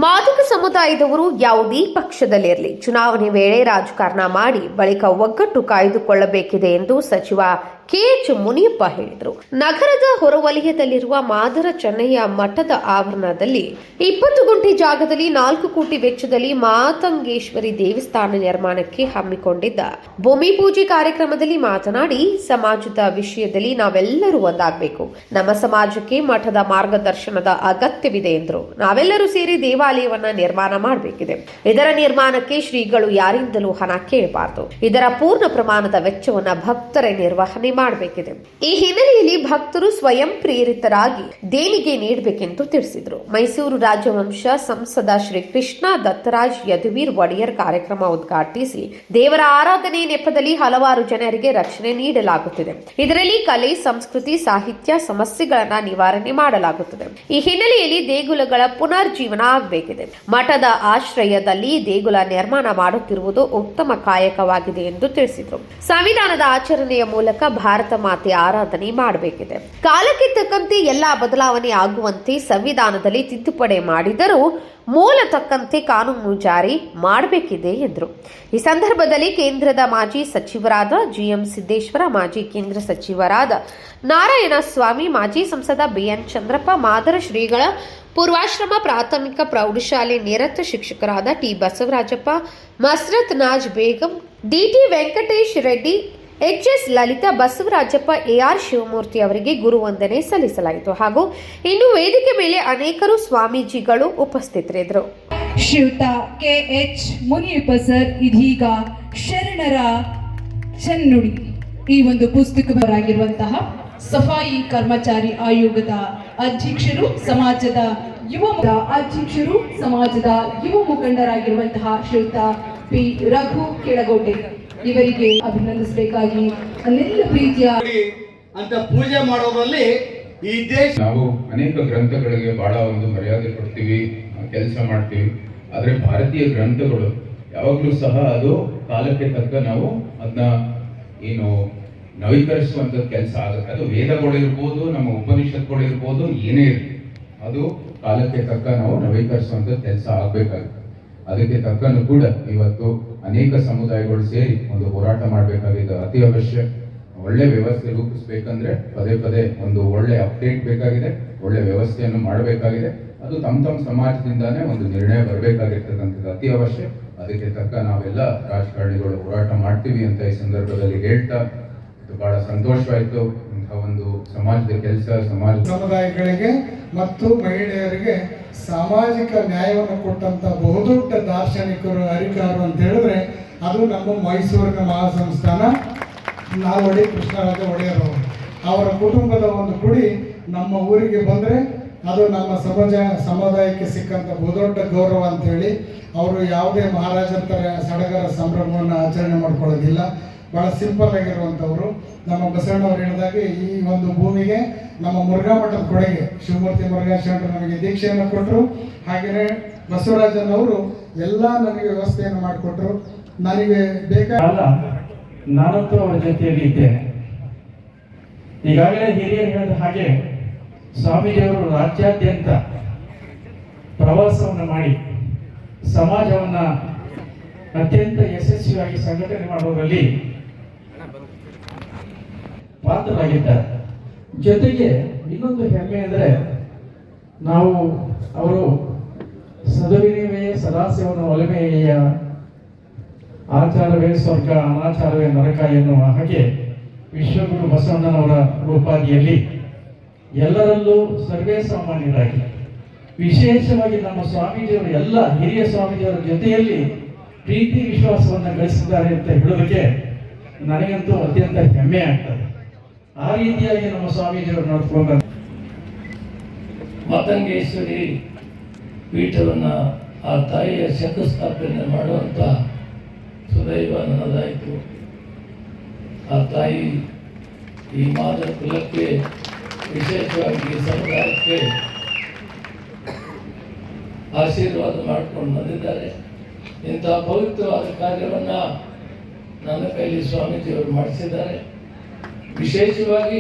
ಮಾದಿಗ ಸಮುದಾಯದವರು ಯಾವುದೇ ಪಕ್ಷದಲ್ಲಿರಲಿ ಚುನಾವಣೆ ವೇಳೆ ರಾಜಕಾರಣ ಮಾಡಿ ಬಳಿಕ ಒಗ್ಗಟ್ಟು ಕಾಯ್ದುಕೊಳ್ಳಬೇಕಿದೆ ಎಂದು ಸಚಿವ ಕೆಎಚ್ ಮುನಿಯಪ್ಪ ಹೇಳಿದರು. ನಗರದ ಹೊರವಲಯದಲ್ಲಿರುವ ಮಾದರ ಚೆನ್ನಯ್ಯ ಮಠದ ಆವರಣದಲ್ಲಿ 20 ಗುಂಟೆ ಜಾಗದಲ್ಲಿ 4 ಕೋಟಿ ವೆಚ್ಚದಲ್ಲಿ ಮಾತಂಗೇಶ್ವರಿ ದೇವಸ್ಥಾನ ನಿರ್ಮಾಣಕ್ಕೆ ಹಮ್ಮಿಕೊಂಡಿದ್ದ ಭೂಮಿ ಪೂಜೆ ಕಾರ್ಯಕ್ರಮದಲ್ಲಿ ಮಾತನಾಡಿ, ಸಮಾಜದ ವಿಷಯದಲ್ಲಿ ನಾವೆಲ್ಲರೂ ಒಂದಾಗಬೇಕು. ನಮ್ಮ ಸಮಾಜಕ್ಕೆ ಮಠದ ಮಾರ್ಗದರ್ಶನದ ಅಗತ್ಯವಿದೆ ಎಂದರು. ನಾವೆಲ್ಲರೂ ಸೇರಿ ದೇವಾಲಯವನ್ನ ನಿರ್ಮಾಣ ಮಾಡಬೇಕಿದೆ. ಇದರ ನಿರ್ಮಾಣಕ್ಕೆ ಶ್ರೀಗಳು ಯಾರಿಂದಲೂ ಹಣ ಕೇಳಬಾರದು. ಇದರ ಪೂರ್ಣ ಪ್ರಮಾಣದ ವೆಚ್ಚವನ್ನ ಭಕ್ತರೇ ನಿರ್ವಹಣೆ ಮಾಡಬೇಕಿದೆ. ಈ ಹಿನ್ನೆಲೆಯಲ್ಲಿ ಭಕ್ತರು ಸ್ವಯಂ ಪ್ರೇರಿತರಾಗಿ ದೇಣಿಗೆ ನೀಡಬೇಕೆಂದು ತಿಳಿಸಿದರು. ಮೈಸೂರು ರಾಜವಂಶ ಸಂಸದ ಶ್ರೀ ಕೃಷ್ಣ ದತ್ತರಾಜ್ ಯದುವೀರ್ ಒಡೆಯರ್ ಕಾರ್ಯಕ್ರಮ ಉದ್ಘಾಟಿಸಿ, ದೇವರ ಆರಾಧನೆ ನೆಪದಲ್ಲಿ ಹಲವಾರು ಜನರಿಗೆ ರಕ್ಷಣೆ ನೀಡಲಾಗುತ್ತಿದೆ. ಇದರಲ್ಲಿ ಕಲೆ, ಸಂಸ್ಕೃತಿ, ಸಾಹಿತ್ಯ ಸಮಸ್ಯೆಗಳನ್ನ ನಿವಾರಣೆ ಮಾಡಲಾಗುತ್ತದೆ. ಈ ಹಿನ್ನೆಲೆಯಲ್ಲಿ ದೇಗುಲಗಳ ಪುನರ್ಜೀವನ ಆಗಬೇಕಿದೆ. ಮಠದ ಆಶ್ರಯದಲ್ಲಿ ದೇಗುಲ ನಿರ್ಮಾಣ ಮಾಡುತ್ತಿರುವುದು ಉತ್ತಮ ಕಾಯಕವಾಗಿದೆ ಎಂದು ತಿಳಿಸಿದರು. ಸಂವಿಧಾನದ ಆಚರಣೆಯ ಮೂಲಕ ಭಾರತ ಮಾತೆ ಆರಾಧನೆ ಮಾಡಬೇಕಿದೆ. ಕಾಲಕ್ಕೆ ತಕ್ಕಂತೆ ಎಲ್ಲಾ ಬದಲಾವಣೆ ಆಗುವಂತೆ ಸಂವಿಧಾನದಲ್ಲಿ ತಿದ್ದುಪಡಿ ಮಾಡಿದರೂ ಮೂಲ ತಕ್ಕಂತೆ ಕಾನೂನು ಜಾರಿ ಮಾಡಬೇಕಿದೆ ಎಂದರು. ಈ ಸಂದರ್ಭದಲ್ಲಿ ಕೇಂದ್ರದ ಮಾಜಿ ಸಚಿವರಾದ ಜಿಎಂ ಸಿದ್ದೇಶ್ವರ, ಮಾಜಿ ಕೇಂದ್ರ ಸಚಿವರಾದ ನಾರಾಯಣ ಸ್ವಾಮಿ, ಮಾಜಿ ಸಂಸದ ಬಿಎನ್ ಚಂದ್ರಪ್ಪ, ಮಾದರ ಶ್ರೀಗಳ ಪೂರ್ವಾಶ್ರಮ ಪ್ರಾಥಮಿಕ ಪ್ರೌಢಶಾಲೆ ನಿರತ ಶಿಕ್ಷಕರಾದ T Basavarajappa, Masrat Naaz Begum, DT Venkatesh Reddy, HS Lalitha, Basavarajappa, AR Shivamurthy ಅವರಿಗೆ ಗುರುವಂದನೆ ಸಲ್ಲಿಸಲಾಯಿತು. ಹಾಗೂ ಇನ್ನು ವೇದಿಕೆ ಮೇಲೆ ಅನೇಕರು ಸ್ವಾಮೀಜಿಗಳು ಉಪಸ್ಥಿತರಿದ್ದರು. ಶ್ರೀಯುತ ಕೆಎಚ್ ಮುನಿಯಪ್ಪ ಸರ್ ಇದೀಗ ಶರಣರ ಚೆನ್ನುಡಿ ಈ ಒಂದು ಪುಸ್ತಕವಾಗಿರುವಂತಹ ಸಫಾಯಿ ಕರ್ಮಚಾರಿ ಆಯೋಗದ ಅಧ್ಯಕ್ಷರು, ಸಮಾಜದ ಯುವ ಮುಖಂಡರಾಗಿರುವಂತಹ ಶ್ರೀಯುತ ಪಿ ರಘು ಕೆಳಗೋಟೆ ಇವರಿಗೆ ಅಭಿನಂದಿಸಬೇಕಾಗಿ ಅಲ್ಲೆಲ್ಲ ಪ್ರೀತಿಯ ಅಂತ ಪೂಜೆ ಮಾಡೋದ್ರಲ್ಲಿ ಈ ದೇಶ ನಾವು ಅನೇಕ ಗ್ರಂಥಗಳಿಗೆ ಬಹಳ ಒಂದು ಮರ್ಯಾದೆ ಕೊಡ್ತೀವಿ, ಕೆಲಸ ಮಾಡ್ತೀವಿ. ಆದರೆ ಭಾರತೀಯ ಗ್ರಂಥಗಳು ಯಾವಾಗಲೂ ಸಹ ಅದು ಕಾಲಕ್ಕೆ ತಕ್ಕ ನಾವು ಅದನ್ನ ಏನು ನವೀಕರಿಸುವಂತ ಕೆಲಸ ಆಗುತ್ತೆ. ಅದು ವೇದಗಳಿರ್ಬೋದು, ನಮ್ಮ ಉಪನಿಷತ್ಗಳಿರ್ಬೋದು, ಏನೇ ಇರಲಿ ಅದು ಕಾಲಕ್ಕೆ ತಕ್ಕ ನಾವು ನವೀಕರಿಸುವಂತ ಕೆಲಸ ಆಗ್ಬೇಕಾಗುತ್ತೆ. ಅದಕ್ಕೆ ತಕ್ಕನು ಕೂಡ ಇವತ್ತು ಅನೇಕ ಸಮುದಾಯಗಳು ಸೇರಿ ಒಂದು ಹೋರಾಟ ಮಾಡಬೇಕಾಗಿದೆ. ಅತಿ ಅವಶ್ಯ. ಒಳ್ಳೆ ವ್ಯವಸ್ಥೆ ರೂಪಿಸಬೇಕಂದ್ರೆ ಪದೇ ಒಂದು ಒಳ್ಳೆ ಅಪ್ಡೇಟ್ ಬೇಕಾಗಿದೆ, ಒಳ್ಳೆ ವ್ಯವಸ್ಥೆಯನ್ನು ಮಾಡಬೇಕಾಗಿದೆ. ಅದು ತಮ್ಮ ಸಮಾಜದಿಂದಾನೇ ಒಂದು ನಿರ್ಣಯ ಬರಬೇಕಾಗಿರ್ತಕ್ಕಂಥದ್ದು ಅತಿ ಅವಶ್ಯ. ಅದಕ್ಕೆ ತಕ್ಕ ನಾವೆಲ್ಲ ರಾಜಕಾರಣಿಗಳು ಹೋರಾಟ ಮಾಡ್ತೀವಿ ಅಂತ ಈ ಸಂದರ್ಭದಲ್ಲಿ ಹೇಳ್ತಾ ಬಹಳ ಸಂತೋಷವಾಯಿತು. ಇಂತಹ ಒಂದು ಸಮಾಜದ ಕೆಲಸ ಸಮುದಾಯಗಳಿಗೆ ಮತ್ತು ಮಹಿಳೆಯರಿಗೆ ಸಾಮಾಜಿಕ ನ್ಯಾಯವನ್ನು ಕೊಟ್ಟಂತ ಬಹುದೊಡ್ಡ ದಾರ್ಶನಿಕರು, ಹರಿಕಾರರು ಅಂತ ಹೇಳಿದ್ರೆ ಅದು ನಮ್ಮ ಮೈಸೂರಿನ ಮಹಾಸಂಸ್ಥಾನ ನಾಲ್ವಡಿ ಕೃಷ್ಣರಾಜ ಒಡೆಯರ್ ಅವರು. ಅವರ ಕುಟುಂಬದ ಒಂದು ಕುಡಿ ನಮ್ಮ ಊರಿಗೆ ಬಂದರೆ ಅದು ನಮ್ಮ ಸಮುದಾಯಕ್ಕೆ ಸಿಕ್ಕಂಥ ಬಹುದೊಡ್ಡ ಗೌರವ ಅಂತೇಳಿ ಅವರು ಯಾವುದೇ ಮಹಾರಾಜರ ಥರ ಸಡಗರ ಸಂಭ್ರಮವನ್ನು ಆಚರಣೆ ಮಾಡ್ಕೊಳ್ಳೋದಿಲ್ಲ. ಭಾಳ ಸಿಂಪಲ್ ಆಗಿರುವಂಥವ್ರು. ನಮ್ಮ ಬಸವಣ್ಣವ್ರು ಹೇಳಿದಾಗೆ ಈ ಒಂದು ಭೂಮಿಗೆ ನಮ್ಮ ಮುರುಘಾ ಮಠದ ಕೊಡುಗೆ ಶಿವಮೂರ್ತಿ ಮುರುಘಾ ಶರಣರು ನಮಗೆ ದೀಕ್ಷೆಯನ್ನು ಕೊಟ್ಟರು. ಹಾಗೆಯೇ ಬಸವರಾಜನವರು ಎಲ್ಲ ನನಗೆ ವ್ಯವಸ್ಥೆಯನ್ನು ಮಾಡಿಕೊಟ್ರು. ನನಗೆ ಬೇಕಾದ ನಾನಂತೂ ಅವರ ಜೊತೆಯಲ್ಲಿ ಇದ್ದೇನೆ. ಈಗಾಗಲೇ ಹಿರಿಯರು ಹೇಳಿದ ಹಾಗೆ ಸ್ವಾಮೀಜಿಯವರು ರಾಜ್ಯಾದ್ಯಂತ ಪ್ರವಾಸವನ್ನು ಮಾಡಿ ಸಮಾಜವನ್ನು ಅತ್ಯಂತ ಯಶಸ್ವಿಯಾಗಿ ಸಂಘಟನೆ ಮಾಡುವಲ್ಲಿ ಪಾತ್ರರಾಗಿದ್ದಾರೆ. ಜೊತೆಗೆ ಇನ್ನೊಂದು ಹೆಮ್ಮೆ ಅಂದರೆ ನಾವು ಅವರು ಸದವಿನಿಮಯ ಸದಾಶಿವನ ಒಲಮೆಯ ಆಚಾರವೇ ಸ್ವರ್ಗ, ಅನಾಚಾರವೇ ನರಕ ಎನ್ನುವ ಹಾಗೆ ವಿಶ್ವಗುರು ಬಸವಣ್ಣನವರ ರೂಪಾದಿಯಲ್ಲಿ ಎಲ್ಲರಲ್ಲೂ ಸರ್ವೇ ಸಾಮಾನ್ಯರಾಗಿ ವಿಶೇಷವಾಗಿ ನಮ್ಮ ಸ್ವಾಮೀಜಿಯವರು ಎಲ್ಲ ಹಿರಿಯ ಸ್ವಾಮೀಜಿಯವರ ಜೊತೆಯಲ್ಲಿ ಪ್ರೀತಿ ವಿಶ್ವಾಸವನ್ನು ಗಳಿಸಿದ್ದಾರೆ ಅಂತ ಹೇಳೋದಕ್ಕೆ ನನಗಂತೂ ಅತ್ಯಂತ ಹೆಮ್ಮೆ ಆಗ್ತದೆ. ಆ ರೀತಿಯಾಗಿ ನಮ್ಮ ಸ್ವಾಮೀಜಿಯವರು ನೋಡ್ಕೊಂಡ ಮಾತಂಗೇಶ್ವರಿ ಪೀಠವನ್ನು ಆ ತಾಯಿಯ ಶಂಕುಸ್ಥಾಪನೆ ಮಾಡುವಂಥ ಸುದೈವ ನನ್ನದಾಯಿತು. ಆ ತಾಯಿ ಈ ಮಾದರ ಕುಲಕ್ಕೆ, ವಿಶೇಷವಾಗಿ ಸಮುದಾಯಕ್ಕೆ ಆಶೀರ್ವಾದ ಮಾಡಿಕೊಂಡು ಬಂದಿದ್ದಾರೆ. ಇಂಥ ಪವಿತ್ರವಾದ ಕಾರ್ಯವನ್ನು ನನ್ನ ಕೈಲಿ ಸ್ವಾಮೀಜಿಯವರು ಮಾಡಿಸಿದ್ದಾರೆ. ವಿಶೇಷವಾಗಿ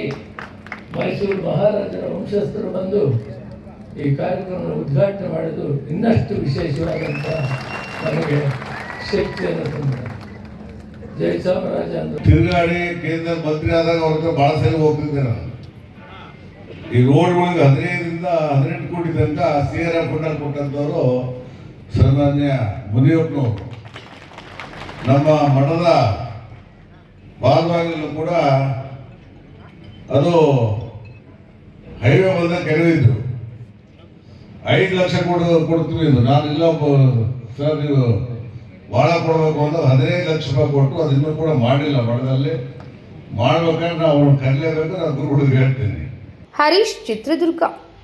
ಮೈಸೂರು ಮಹಾರಾಜರ ವಂಶಸ್ಥರು ಬಂದು ಈ ಕಾರ್ಯಕ್ರಮ ಉದ್ಘಾಟನೆ ಮಾಡೋದು ಇನ್ನಷ್ಟು ವಿಶೇಷವಾದಂಥ ನಮಗೆ ಶಕ್ತಿಯನ್ನು ತಂದಿದೆ. ಜಯಚಾಮರಾಜ ಅಂದ್ರೆ ತಿರುಗಾಡಿ ಕೇಂದ್ರ ಮಂತ್ರಿ ಆದಾಗ ಅವ್ರ ಹತ್ರ ಭಾಳ ಸರಿ ಹೋಗ್ತಿದ್ದೆ ನಾನು. ಈ ರೋಡ್ಗಳಿಗೆ 15 ಕೋಟಿ ತನಕ CRF ಫಂಡ್ ಕೊಟ್ಟಂಥವ್ರು ಸನ್ಮಾನ್ಯ ಮುನಿಯಪ್ಪನವರು. ನಮ್ಮ ಮಠದ ಭಾಗವಾಗಲೂ ಕೂಡ ಅದು ಹೈವೇ ಬಂದ ಕೆಡವಿದ್ರು. 5 ಲಕ್ಷ ಕೊಡ್ತೀವಿ ಇದು ನಾನಿಲ್ಲ ಸರ್, ನೀವು ಭಾಳ ಕೊಡಬೇಕು ಅಂತ 15 ಲಕ್ಷ ರೂಪಾಯಿ ಕೊಟ್ಟು ಅದು ಇನ್ನೂ ಕೂಡ ಮಾಡಿಲ್ಲ. ಮಠದಲ್ಲಿ ಮಾಡ್ಬೇಕಾದ್ರೆ ನಾವು ಅವ್ರನ್ನ ಕರೀಲೇಬೇಕು. ನಾನು ಗುರುಗಳಿಗೆ ಹೇಳ್ತೀನಿ. ಹರೀಶ್, ಚಿತ್ರದುರ್ಗ.